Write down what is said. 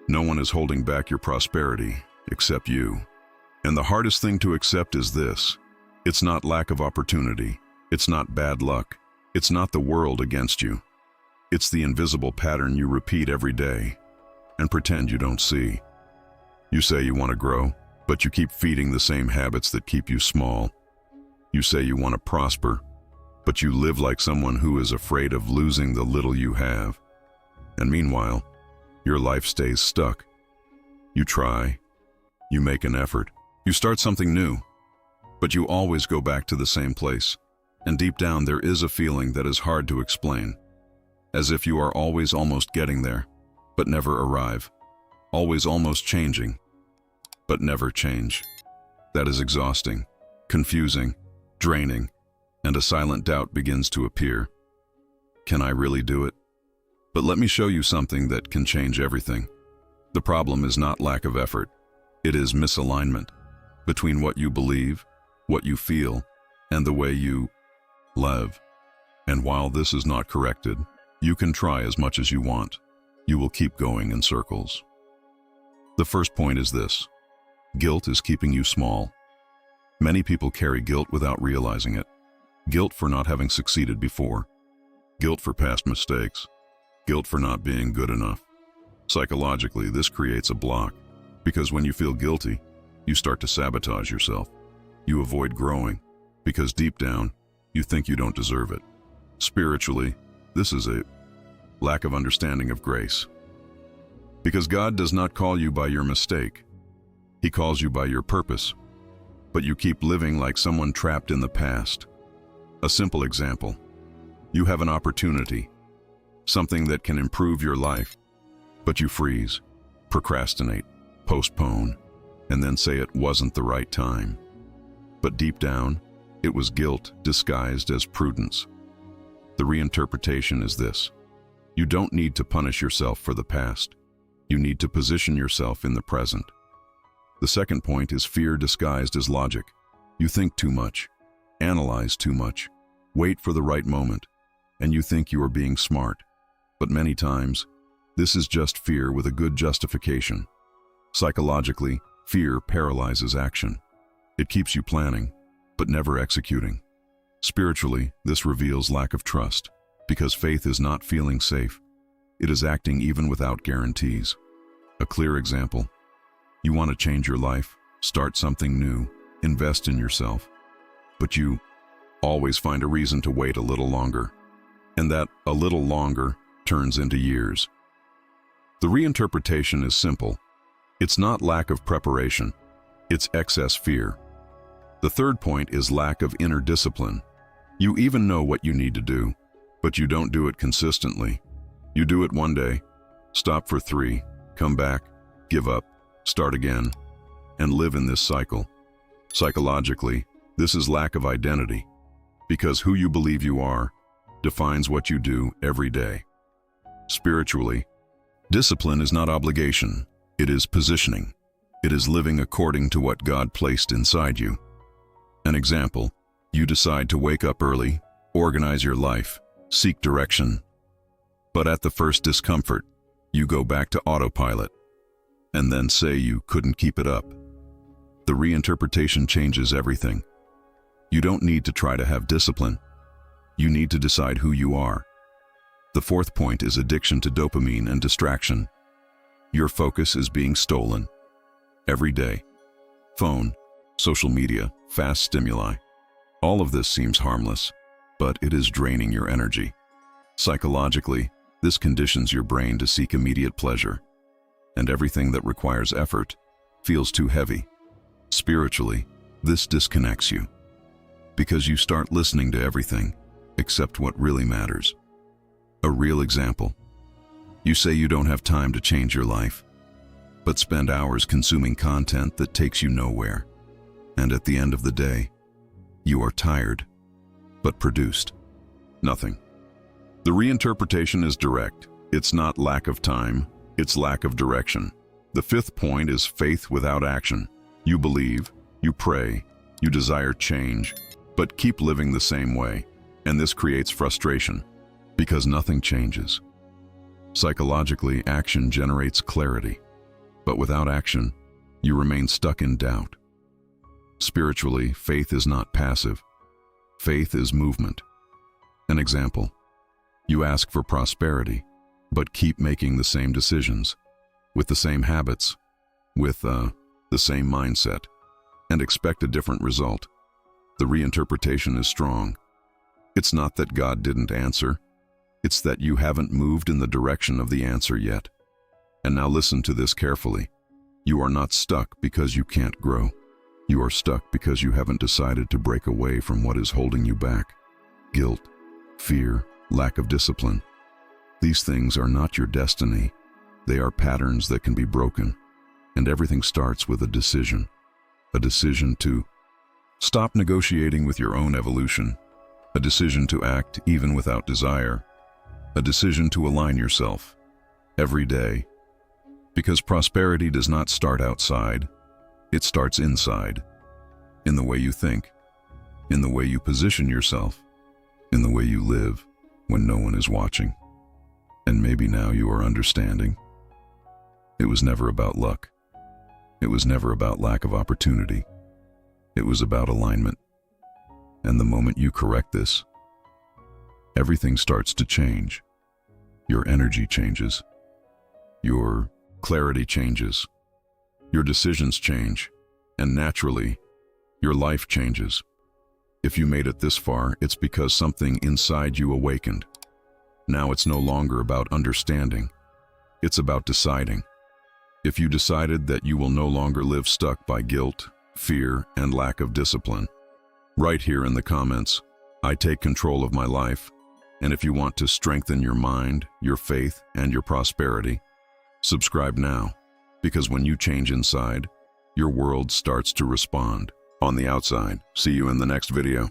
No one is holding back your prosperity except you. And the hardest thing to accept is this. It's not lack of opportunity. It's not bad luck. It's not the world against you. It's the invisible pattern you repeat every day and pretend you don't see. You say you want to grow, but you keep feeding the same habits that keep you small. You say you want to prosper, but you live like someone who is afraid of losing the little you have. And meanwhile, your life stays stuck. You try, you make an effort, you start something new, but you always go back to the same place. And deep down there is a feeling that is hard to explain, as if you are always almost getting there, but never arrive, always almost changing, but never change. That is exhausting, confusing, draining, and a silent doubt begins to appear. Can I really do it? But let me show you something that can change everything. The problem is not lack of effort. It is misalignment between what you believe, what you feel, and the way you live. And while this is not corrected, you can try as much as you want. You will keep going in circles. The first point is this. Guilt is keeping you small. Many people carry guilt without realizing it. Guilt for not having succeeded before. Guilt for past mistakes. Guilt for not being good enough. Psychologically, this creates a block, because when you feel guilty, you start to sabotage yourself. You avoid growing, because deep down, you think you don't deserve it. Spiritually, this is a lack of understanding of grace. Because God does not call you by your mistake. He calls you by your purpose. But you keep living like someone trapped in the past. A simple example. You have an opportunity, something that can improve your life, but you freeze, procrastinate, postpone, and then say it wasn't the right time. But deep down, it was guilt disguised as prudence. The reinterpretation is this. You don't need to punish yourself for the past. You need to position yourself in the present. The second point is fear disguised as logic. You think too much, analyze too much, wait for the right moment, and you think you are being smart. But many times, this is just fear with a good justification. Psychologically, fear paralyzes action. It keeps you planning, but never executing. Spiritually, this reveals lack of trust, because faith is not feeling safe. It is acting even without guarantees. A clear example. You want to change your life, start something new, invest in yourself. But you always find a reason to wait a little longer. And that a little longer turns into years. The reinterpretation is simple. It's not lack of preparation. It's excess fear. The third point is lack of inner discipline. You even know what you need to do, but you don't do it consistently. You do it one day, stop for 3, come back, give up, start again, and live in this cycle. Psychologically, this is lack of identity, because who you believe you are defines what you do every day. Spiritually, discipline is not obligation, it is positioning. It is living according to what God placed inside you. An example, you decide to wake up early, organize your life, seek direction. But at the first discomfort, you go back to autopilot, and then say you couldn't keep it up. The reinterpretation changes everything. You don't need to try to have discipline. You need to decide who you are. The fourth point is addiction to dopamine and distraction. Your focus is being stolen. Every day. Phone, social media, fast stimuli. All of this seems harmless, but it is draining your energy. Psychologically, this conditions your brain to seek immediate pleasure, and everything that requires effort feels too heavy. Spiritually, this disconnects you, because you start listening to everything except what really matters. A real example. You say you don't have time to change your life, but spend hours consuming content that takes you nowhere. And at the end of the day, you are tired, but produced nothing. The reinterpretation is direct. It's not lack of time, it's lack of direction. The fifth point is faith without action. You believe, you pray, you desire change, but keep living the same way. And this creates frustration, because nothing changes. Psychologically, action generates clarity. But without action, you remain stuck in doubt. Spiritually, faith is not passive. Faith is movement. An example: you ask for prosperity, but keep making the same decisions, with the same habits, with the same mindset, and expect a different result. The reinterpretation is strong. It's not that God didn't answer, it's that you haven't moved in the direction of the answer yet. And now listen to this carefully. You are not stuck because you can't grow. You are stuck because you haven't decided to break away from what is holding you back. Guilt, fear, lack of discipline. These things are not your destiny. They are patterns that can be broken. And everything starts with a decision. A decision to stop negotiating with your own evolution. A decision to act even without desire. A decision to align yourself every day. Because prosperity does not start outside. It starts inside, in the way you think, in the way you position yourself, in the way you live when no one is watching. And maybe now you are understanding. It was never about luck. It was never about lack of opportunity. It was about alignment. And the moment you correct this, everything starts to change. Your energy changes. Your clarity changes. Your decisions change, and naturally, your life changes. If you made it this far, it's because something inside you awakened. Now it's no longer about understanding. It's about deciding. If you decided that you will no longer live stuck by guilt, fear, and lack of discipline, write here in the comments, "I take control of my life." And if you want to strengthen your mind, your faith, and your prosperity, subscribe now. Because when you change inside, your world starts to respond on the outside. See you in the next video.